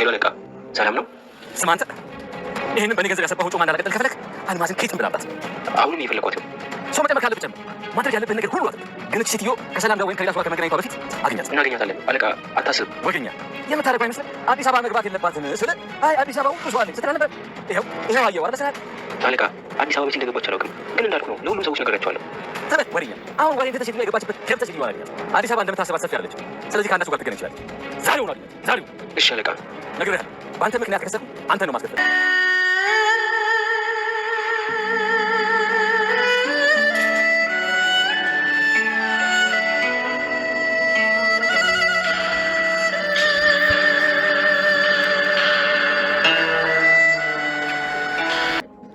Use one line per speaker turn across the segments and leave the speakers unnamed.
ሄሎ አለቃ፣ ሰላም ነው?
ስማ አንተ፣ ይሄንን በእኔ ገንዘብ ያሰባሁ ጮማ እንዳላቀጠል ከፈለክ አልማዝን ከየት ብላባት።
አሁንም እየፈለኳት ነው።
ሰው መጨመር ካለብህ ጨምር። ማድረግ ያለብህን ነገር ሁሉ አድርግ። ግን እቺ ሴትዮ ከሰላም ጋር ወይም ከሌላ ሰው ጋር ከመገናኘቷ በፊት አግኛት።
እናገኛታለን አለቃ፣ አታስብ።
ወገኛ የምታደርገው አይመስልም? አዲስ አበባ መግባት የለባትም ስለ አይ አዲስ አበባ ብዙ አለኝ ስትል ነበር። ይኸው አየሁ አይደል? በሰላም
አለቃ፣ አዲስ አበባ ቤት እንደገባች አላውቅም፣ ግን እንዳልኩ ነው ለሁሉም ሰዎች ነግሬያቸዋለሁ።
ተበት ወሬኛ አሁን ወሬ ተተሽ ነው የገባችበት ገብተሽ ሊሆን አይደል? አዲስ አበባ እንደምታስባት ሰፊ አይደለች። ስለዚህ ከአንዳሱ ጋር ትገናኝ ይችላል። ዛሬው ነው ዛሬው።
እሺ አለቃ፣
ነግሬሃለሁ። በአንተ ምክንያት ከሰሩ አንተ ነው ማስከፈል።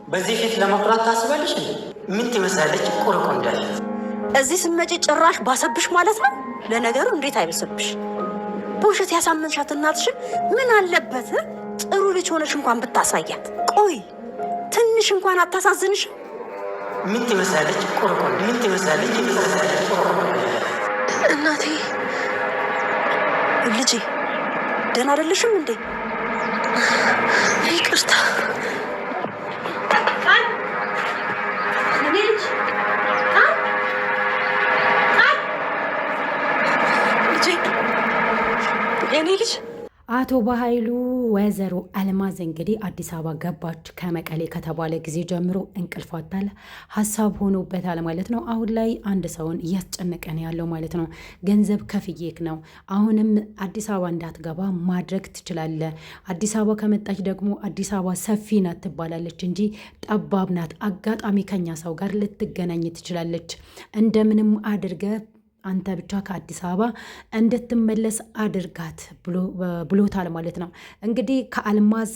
በዚህ ፊት ለመኩራት ታስባለሽ? ምን ትመስላለች? ቆርቆ እንዳለ
እዚህ ስመጪ ጭራሽ ባሰብሽ ማለት ነው። ለነገሩ እንዴት አይበሰብሽ? በውሸት ያሳመንሻት እናትሽን ምን አለበት ጥሩ ልጅ ሆነሽ እንኳን ብታሳያት። ቆይ ትንሽ እንኳን አታሳዝንሽ?
ምን ትመስላለች? ቆርቆ ምን ትመስላለች?
እናቴ ልጄ ደህና አይደለሽም እንዴ? ይቅርታ የኔ ልጅ።
አቶ በኃይሉ ወይዘሮ አልማዝ እንግዲህ አዲስ አበባ ገባች ከመቀሌ ከተባለ ጊዜ ጀምሮ እንቅልፍ አጣል ሀሳብ ሆኖበታል ማለት ነው። አሁን ላይ አንድ ሰውን እያስጨነቀን ያለው ማለት ነው። ገንዘብ ከፍዬክ ነው፣ አሁንም አዲስ አበባ እንዳትገባ ማድረግ ትችላለህ። አዲስ አበባ ከመጣች ደግሞ አዲስ አበባ ሰፊ ናት ትባላለች እንጂ ጠባብ ናት። አጋጣሚ ከኛ ሰው ጋር ልትገናኝ ትችላለች። እንደምንም አድርገ አንተ ብቻ ከአዲስ አበባ እንድትመለስ አድርጋት ብሎታል ማለት ነው። እንግዲህ ከአልማዝ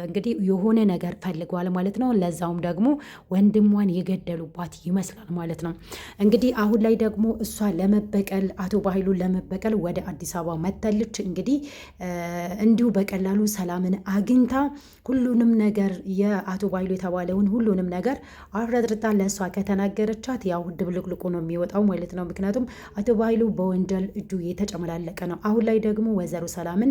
እንግዲህ የሆነ ነገር ፈልገዋል ማለት ነው። ለዛውም ደግሞ ወንድሟን የገደሉባት ይመስላል ማለት ነው። እንግዲህ አሁን ላይ ደግሞ እሷ ለመበቀል አቶ በኃይሉን ለመበቀል ወደ አዲስ አበባ መጥታለች። እንግዲህ እንዲሁ በቀላሉ ሰላምን አግኝታ ሁሉንም ነገር የአቶ በኃይሉ የተባለውን ሁሉንም ነገር አረድርጣ ለእሷ ከተናገረቻት ያው ድብልቅልቁ ነው የሚወጣው ማለት ነው። ምክንያቱም አቶ በኃይሉ በወንጀል እጁ የተጨመላለቀ ነው። አሁን ላይ ደግሞ ወይዘሮ ሰላምን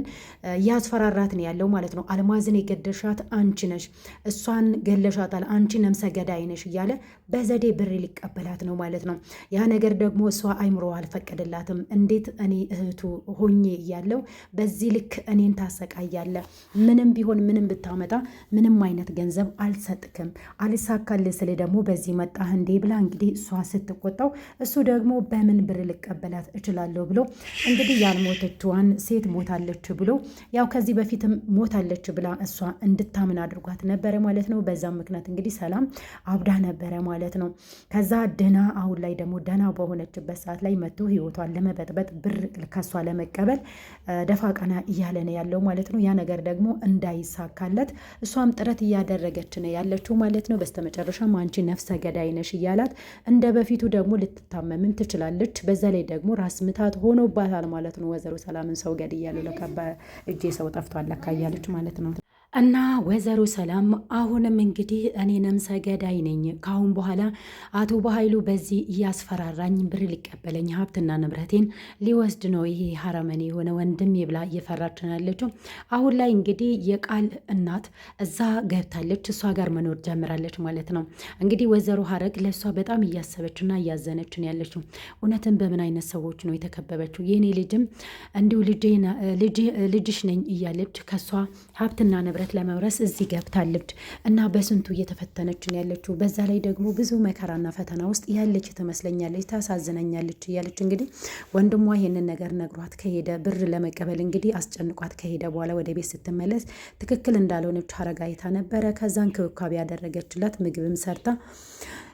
እያስፈራራት ነው ያለው ማለት ነው። አልማዝን የገደልሻት አንቺ ነሽ፣ እሷን ገለሻታል፣ አንቺ ነፍሰ ገዳይ ነሽ እያለ በዘዴ ብር ሊቀበላት ነው ማለት ነው። ያ ነገር ደግሞ እሷ አይምሮ አልፈቀደላትም። እንዴት እኔ እህቱ ሆኜ እያለው በዚህ ልክ እኔን ታሰቃያለ? ምንም ቢሆን ምንም ብታመጣ ምንም አይነት ገንዘብ አልሰጥክም፣ አልሳካልህ ስለ ደግሞ በዚህ መጣህ እንዴ ብላ እንግዲህ እሷ ስትቆጣው እሱ ደግሞ በምን ብር ልቀበላት እችላለሁ ብሎ እንግዲህ ያልሞተችዋን ሴት ሞታለች ብሎ ያው ከዚህ በፊትም ሞታለች ብላ እሷ እንድታምን አድርጓት ነበረ ማለት ነው። በዛም ምክንያት እንግዲህ ሰላም አብዳ ነበረ ማለት ነው። ከዛ ደና አሁን ላይ ደግሞ ደና በሆነችበት ሰዓት ላይ መጥቶ ህይወቷን ለመበጥበጥ ብር ከሷ ለመቀበል ደፋ ቀና እያለ ነው ያለው ማለት ነው። ያ ነገር ደግሞ እንዳይሳካለት እሷም ጥረት እያደረገች ነው ያለችው ማለት ነው። በስተመጨረሻም አንቺ ነፍሰ ገዳይ ነሽ እያላት እንደ በፊቱ ደግሞ ልትታመምም ትችላለች። በዛ ላይ ደግሞ ራስ ምታት ሆኖባታል ማለት ነው። ወይዘሮ ሰላምን ሰው ገድያለሁ ለካ በእጄ ሰው ጠፍቷል ለካ እያለች ማለት ነው። እና ወይዘሮ ሰላም አሁንም እንግዲህ እኔ ነፍሰ ገዳይ ነኝ፣ ካሁን በኋላ አቶ በኃይሉ በዚህ እያስፈራራኝ ብር ሊቀበለኝ ሀብትና ንብረቴን ሊወስድ ነው ይሄ ሀረመኔ የሆነ ወንድም ብላ እየፈራች ነው ያለችው። አሁን ላይ እንግዲህ የቃል እናት እዛ ገብታለች፣ እሷ ጋር መኖር ጀምራለች ማለት ነው። እንግዲህ ወይዘሮ ሀረግ ለእሷ በጣም እያሰበችና እያዘነች ነው ያለችው። እውነትም በምን አይነት ሰዎች ነው የተከበበችው? የእኔ ልጅም እንዲሁ ልጅሽ ነኝ እያለች ከእሷ ሀብትና ንብረት ለመውረስ እዚህ ገብታለች እና በስንቱ እየተፈተነች ነው ያለችው። በዛ ላይ ደግሞ ብዙ መከራና ፈተና ውስጥ ያለች ትመስለኛለች፣ ታሳዝነኛለች እያለች እንግዲህ ወንድሟ ይሄንን ነገር ነግሯት ከሄደ ብር ለመቀበል እንግዲህ አስጨንቋት ከሄደ በኋላ ወደ ቤት ስትመለስ ትክክል እንዳልሆነች ሀረግ አይታ ነበረ። ከዛ እንክብካቤ ያደረገችላት ምግብም ሰርታ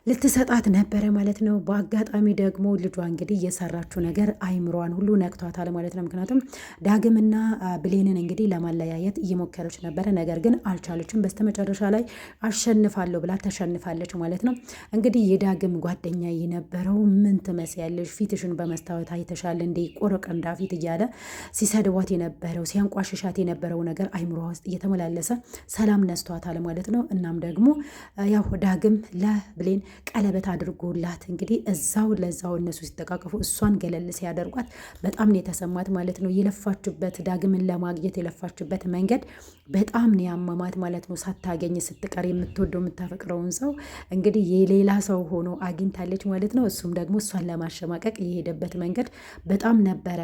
ልትሰጣት ነበረ ማለት ነው። በአጋጣሚ ደግሞ ልጇ እንግዲህ እየሰራችው ነገር አይምሯን ሁሉ ነክቷታል ማለት ነው። ምክንያቱም ዳግምና ብሌንን እንግዲህ ለማለያየት እየሞከረች ነበረ፣ ነገር ግን አልቻለችም። በስተመጨረሻ ላይ አሸንፋለሁ ብላ ተሸንፋለች ማለት ነው። እንግዲህ የዳግም ጓደኛ የነበረው ምን ትመስያለሽ? ፊትሽን በመስታወት አይተሻል እንዴ? ቆረቀ እንዳፊት እያለ ሲሰድቧት የነበረው ሲያንቋሽሻት የነበረው ነገር አይምሯ ውስጥ እየተመላለሰ ሰላም ነስቷታል ማለት ነው። እናም ደግሞ ያው ዳግም ለብሌን ቀለበት አድርጎላት እንግዲህ እዛው ለዛው እነሱ ሲተቃቀፉ እሷን ገለል ሲያደርጓት በጣም ነው የተሰማት ማለት ነው። የለፋችበት ዳግምን ለማግኘት የለፋችበት መንገድ በጣም ነው ያመማት ማለት ነው። ሳታገኝ ስትቀር የምትወደው የምታፈቅረውን ሰው እንግዲህ የሌላ ሰው ሆኖ አግኝታለች ማለት ነው። እሱም ደግሞ እሷን ለማሸማቀቅ የሄደበት መንገድ በጣም ነበረ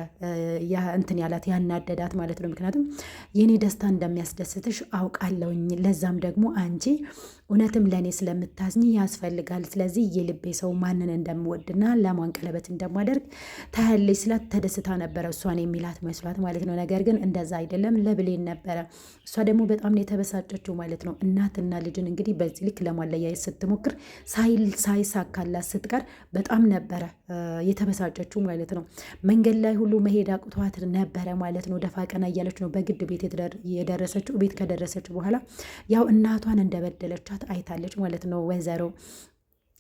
እንትን ያላት ያናደዳት ማለት ነው። ምክንያቱም የኔ ደስታ እንደሚያስደስትሽ አውቃለሁኝ፣ ለዛም ደግሞ አንቺ እውነትም ለእኔ ስለምታዝኝ ያስፈልጋል። ስለዚህ የልቤ ሰው ማንን እንደምወድና ለማን ቀለበት እንደማደርግ ታያለች ስላት ተደስታ ነበረ እሷን የሚላት መስሏት ማለት ነው። ነገር ግን እንደዛ አይደለም፣ ለብሌን ነበረ። እሷ ደግሞ በጣም ነው የተበሳጨችው ማለት ነው። እናትና ልጅን እንግዲህ በዚህ ልክ ለማለያየት ስትሞክር ሳይሳካላት ስትቀር በጣም ነበረ የተበሳጨችው ማለት ነው። መንገድ ላይ ሁሉ መሄድ አቅቷት ነበረ ማለት ነው። ደፋ ቀና እያለች ነው በግድ ቤት የደረሰችው። ቤት ከደረሰች በኋላ ያው እናቷን እንደበደለቻት አይታለች ማለት ነው ወይዘሮ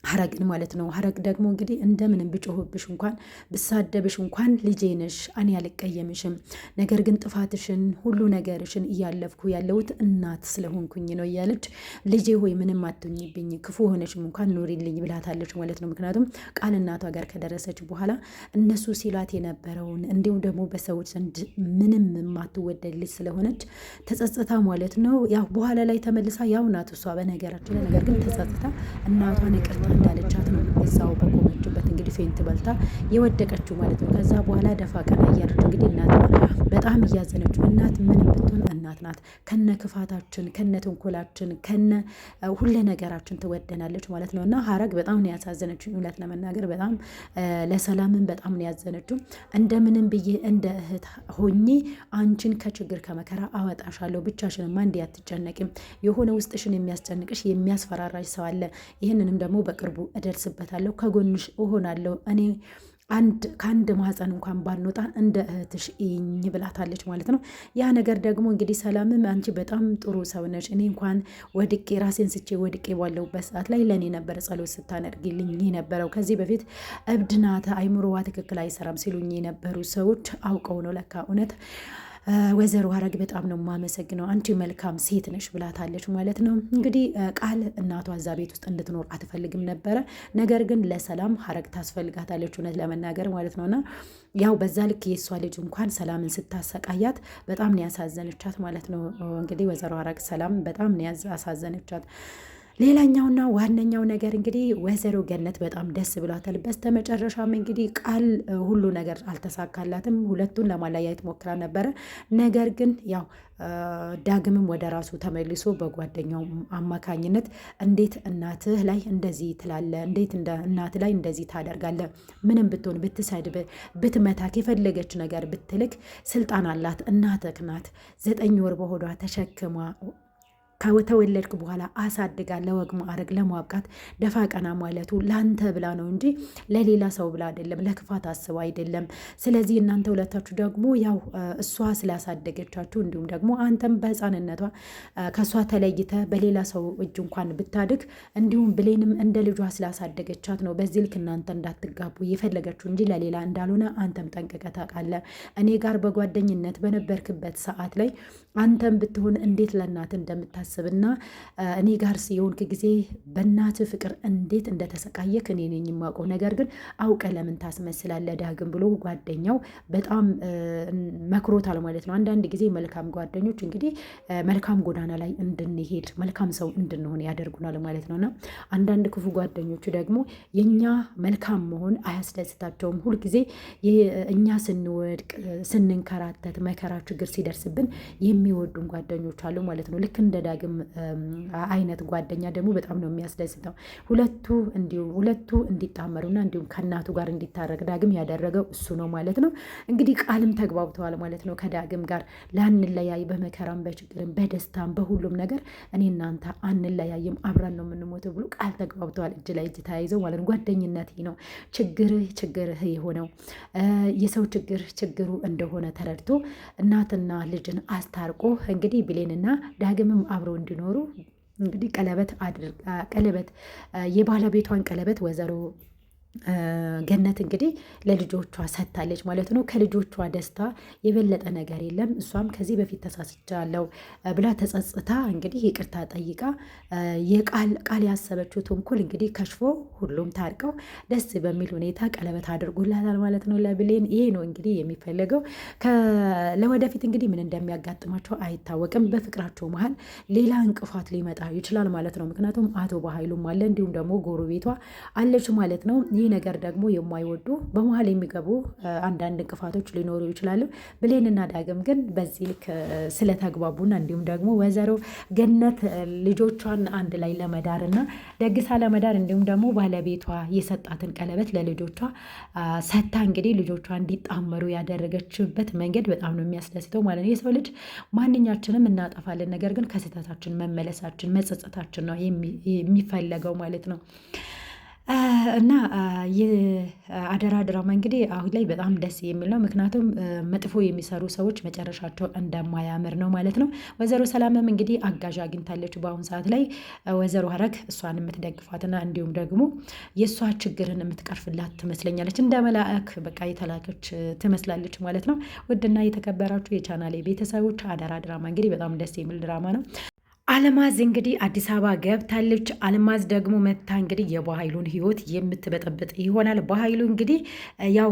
ሀረግን ማለት ነው። ሀረግ ደግሞ እንግዲህ እንደምንም ብጮህብሽ እንኳን ብሳደብሽ እንኳን ልጄ ነሽ፣ እኔ አልቀየምሽም። ነገር ግን ጥፋትሽን ሁሉ ነገርሽን እያለፍኩ ያለሁት እናት ስለሆንኩኝ ነው እያለች ልጄ ሆይ ምንም አትሁኝብኝ፣ ክፉ ሆነሽም እንኳን ኑሪልኝ ብላታለች ማለት ነው። ምክንያቱም ቃል እናቷ ጋር ከደረሰች በኋላ እነሱ ሲላት የነበረውን እንዲሁም ደግሞ በሰዎች ዘንድ ምንም የማትወደድ ልጅ ስለሆነች ተጸጽታ ማለት ነው። ያው በኋላ ላይ ተመልሳ ያው ናት እሷ በነገራችን ላይ ነገር ግን ተጸጽታ እናቷን ይቅርታ እንዳለቻት ነው እዛው በቆመችበት እንግዲህ ፌንት በልታ የወደቀችው ማለት ነው። ከዛ በኋላ ደፋ ቀና እያለች እንግዲህ እናት በጣም እያዘነችው፣ እናት ምንም ብትሆን እናት ናት፣ ከነ ክፋታችን ከነ ተንኮላችን ከነ ሁለ ነገራችን ትወደናለች ማለት ነው። እና ሀረግ በጣም ነው ያሳዘነችው እውነት ለመናገር በጣም ለሰላምን በጣም ነው ያዘነችው። እንደምንም ብዬ እንደ እህት ሆኜ አንቺን ከችግር ከመከራ አወጣሻለሁ፣ ብቻሽንማ እንዲህ አትጨነቂም፣ የሆነ ውስጥሽን የሚያስጨንቅሽ የሚያስፈራራሽ ሰው አለ፣ ይህንንም ደግሞ በቅርቡ እደርስበታለሁ፣ ከጎንሽ እሆናለሁ፣ እኔ ከአንድ ማህፀን እንኳን ባንወጣ እንደ እህትሽ ይኝ ብላታለች ማለት ነው። ያ ነገር ደግሞ እንግዲህ ሰላምም አንቺ በጣም ጥሩ ሰው ነሽ፣ እኔ እንኳን ወድቄ ራሴን ስቼ ወድቄ ባለሁበት ሰዓት ላይ ለእኔ ነበረ ጸሎት ስታነርግልኝ የነበረው። ከዚህ በፊት እብድ ናት አይምሮዋ ትክክል አይሰራም ሲሉኝ የነበሩ ሰዎች አውቀው ነው ለካ እውነት ወይዘሮ ሀረግ በጣም ነው የማመሰግነው፣ አንቺ መልካም ሴት ነሽ ብላታለች ማለት ነው። እንግዲህ ቃል እናቷ እዛ ቤት ውስጥ እንድትኖር አትፈልግም ነበረ። ነገር ግን ለሰላም ሀረግ ታስፈልጋታለች እውነት ለመናገር ማለት ነውና ያው በዛ ልክ የእሷ ልጅ እንኳን ሰላምን ስታሰቃያት በጣም ነው ያሳዘነቻት ማለት ነው። እንግዲህ ወይዘሮ ሀረግ ሰላም በጣም ነው ያሳዘነቻት። ሌላኛውና ዋነኛው ነገር እንግዲህ ወይዘሮ ገነት በጣም ደስ ብሏታል። በስተመጨረሻም እንግዲህ ቃል ሁሉ ነገር አልተሳካላትም። ሁለቱን ለማለያየት ሞክራ ነበረ። ነገር ግን ያው ዳግምም ወደ ራሱ ተመልሶ በጓደኛው አማካኝነት እንዴት እናትህ ላይ እንደዚህ ትላለ? እንዴት እናትህ ላይ እንደዚህ ታደርጋለ? ምንም ብትሆን ብትሰድብ፣ ብትመታክ፣ የፈለገች ነገር ብትልክ ስልጣን አላት፣ እናትህ ናት። 9 ወር በሆዷ ተሸክማ ከተወለድክ በኋላ አሳድጋ ለወግ ማዕረግ ለማብቃት ደፋ ቀና ማለቱ ላንተ ብላ ነው እንጂ ለሌላ ሰው ብላ አይደለም፣ ለክፋት አስባ አይደለም። ስለዚህ እናንተ ሁለታችሁ ደግሞ ያው እሷ ስላሳደገቻችሁ እንዲሁም ደግሞ አንተም በሕፃንነቷ ከእሷ ተለይተ በሌላ ሰው እጅ እንኳን ብታድግ እንዲሁም ብሌንም እንደ ልጇ ስላሳደገቻት ነው በዚህ ልክ እናንተ እንዳትጋቡ የፈለገችው እንጂ ለሌላ እንዳልሆነ አንተም ጠንቅቀህ ታውቃለህ። እኔ ጋር በጓደኝነት በነበርክበት ሰዓት ላይ አንተም ብትሆን እንዴት ለእናት እንደምታስብና እኔ ጋር የሆንክ ጊዜ በእናት ፍቅር እንዴት እንደተሰቃየክ እኔ ነኝ የማውቀው። ነገር ግን አውቀ ለምን ታስመስላለህ ዳግም ብሎ ጓደኛው በጣም መክሮታል ማለት ነው። አንዳንድ ጊዜ መልካም ጓደኞች እንግዲህ መልካም ጎዳና ላይ እንድንሄድ መልካም ሰው እንድንሆን ያደርጉናል ማለት ነውና አንዳንድ ክፉ ጓደኞቹ ደግሞ የኛ መልካም መሆን አያስደስታቸውም። ሁልጊዜ እኛ ስንወድቅ ስንንከራተት መከራ ችግር ሲደርስብን የሚወዱን ጓደኞች አሉ ማለት ነው። ልክ እንደ ዳግም አይነት ጓደኛ ደግሞ በጣም ነው የሚያስደስተው። ሁለቱ እንዲጣመሩና እንዲሁም ከእናቱ ጋር እንዲታረቅ ዳግም ያደረገው እሱ ነው ማለት ነው። እንግዲህ ቃልም ተግባብተዋል ማለት ነው ከዳግም ጋር ላንለያይ፣ በመከራም በችግርም በደስታም በሁሉም ነገር እኔ እናንተ አንለያይም አብረን ነው የምንሞተው ብሎ ቃል ተግባብተዋል። እጅ ላይ እጅ ተያይዘው ማለት ነው። ጓደኝነት ነው ችግርህ የሆነው የሰው ችግሩ እንደሆነ ተረድቶ እናትና ልጅን አስታርቆ እንግዲህ ብሌንና ዳግምም አብረው እንዲኖሩ እንግዲህ ቀለበት የባለቤቷን ቀለበት ወይዘሮ ገነት እንግዲህ ለልጆቿ ሰጥታለች ማለት ነው። ከልጆቿ ደስታ የበለጠ ነገር የለም። እሷም ከዚህ በፊት ተሳስቻለሁ ብላ ተጸጽታ እንግዲህ ይቅርታ ጠይቃ ቃል ያሰበችው ተንኮል እንግዲህ ከሽፎ ሁሉም ታርቀው ደስ በሚል ሁኔታ ቀለበት አድርጎላታል ማለት ነው ለብሌን። ይሄ ነው እንግዲህ የሚፈለገው። ለወደፊት እንግዲህ ምን እንደሚያጋጥማቸው አይታወቅም። በፍቅራቸው መሀል ሌላ እንቅፋት ሊመጣ ይችላል ማለት ነው። ምክንያቱም አቶ በኃይሉም አለ እንዲሁም ደግሞ ጎረቤቷ አለች ማለት ነው። ይህ ነገር ደግሞ የማይወዱ በመሀል የሚገቡ አንዳንድ እንቅፋቶች ሊኖሩ ይችላሉ። ብሌንና ዳግም ግን በዚህ ልክ ስለተግባቡና እንዲሁም ደግሞ ወይዘሮ ገነት ልጆቿን አንድ ላይ ለመዳር እና ደግሳ ለመዳር እንዲሁም ደግሞ ባለቤቷ የሰጣትን ቀለበት ለልጆቿ ሰታ እንግዲህ ልጆቿ እንዲጣመሩ ያደረገችበት መንገድ በጣም ነው የሚያስደስተው ማለት ነው። የሰው ልጅ ማንኛችንም እናጠፋለን፣ ነገር ግን ከስህተታችን መመለሳችን መጸጸታችን ነው የሚፈለገው ማለት ነው። እና የአደራ ድራማ እንግዲህ አሁን ላይ በጣም ደስ የሚል ነው። ምክንያቱም መጥፎ የሚሰሩ ሰዎች መጨረሻቸው እንደማያምር ነው ማለት ነው። ወይዘሮ ሰላምም እንግዲህ አጋዥ አግኝታለች በአሁኑ ሰዓት ላይ ወይዘሮ ሀረግ እሷን የምትደግፋትና እንዲሁም ደግሞ የእሷ ችግርን የምትቀርፍላት ትመስለኛለች። እንደ መላእክ በቃ የተላከች ትመስላለች ማለት ነው። ውድና የተከበራችሁ የቻናሌ ቤተሰቦች አደራ ድራማ እንግዲህ በጣም ደስ የሚል ድራማ ነው። አልማዝ እንግዲህ አዲስ አበባ ገብታለች። አልማዝ ደግሞ መታ እንግዲህ የበኃይሉን ህይወት የምትበጠብጥ ይሆናል። በኃይሉ እንግዲህ ያው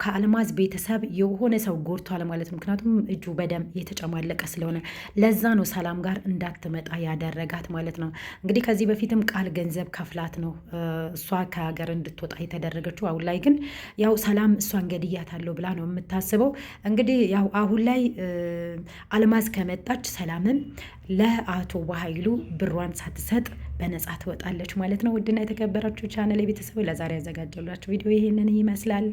ከአልማዝ ቤተሰብ የሆነ ሰው ጎድቷል ማለት ነው። ምክንያቱም እጁ በደም የተጨማለቀ ስለሆነ ለዛ ነው ሰላም ጋር እንዳትመጣ ያደረጋት ማለት ነው። እንግዲህ ከዚህ በፊትም ቃል ገንዘብ ከፍላት ነው እሷ ከሀገር እንድትወጣ የተደረገችው። አሁን ላይ ግን ያው ሰላም እሷን ገድያታለሁ ብላ ነው የምታስበው። እንግዲህ ያው አሁን ላይ አልማዝ ከመጣች ሰላምም ለአቶ በኃይሉ ብሯን ሳትሰጥ በነጻ ትወጣለች ማለት ነው። ውድና የተከበራችሁ ቻናል ቤተሰቦች ለዛሬ ያዘጋጀላችሁ ቪዲዮ ይህንን ይመስላል።